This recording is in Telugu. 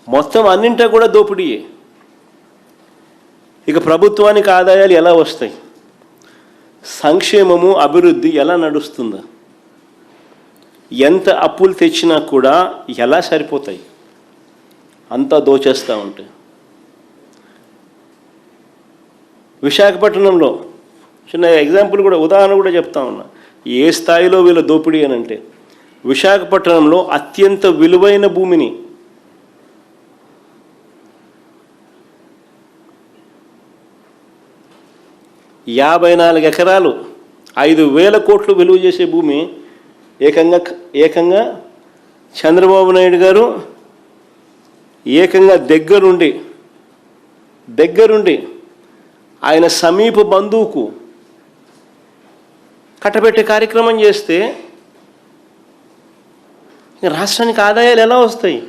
మొత్తం అన్నింటా కూడా దోపిడీయే. ఇక ప్రభుత్వానికి ఆదాయాలు ఎలా వస్తాయి, సంక్షేమము అభివృద్ధి ఎలా నడుస్తుందా, ఎంత అప్పులు తెచ్చినా కూడా ఎలా సరిపోతాయి, అంతా దోచేస్తూ ఉంటాయి. విశాఖపట్నంలో చిన్న ఎగ్జాంపుల్ కూడా, ఉదాహరణ కూడా చెప్తా ఉన్నా, ఏ స్థాయిలో వీళ్ళ దోపిడీ అని అంటే, విశాఖపట్నంలో అత్యంత విలువైన భూమిని ,54 ఎకరాలు 5,000 కోట్లు విలువ చేసే భూమి ఏకంగా చంద్రబాబు నాయుడు గారు ఏకంగా దగ్గరుండి ఆయన సమీప బంధువుకు కట్టబెట్టే కార్యక్రమం చేస్తే రాష్ట్రానికి ఆదాయాలు ఎలా వస్తాయి?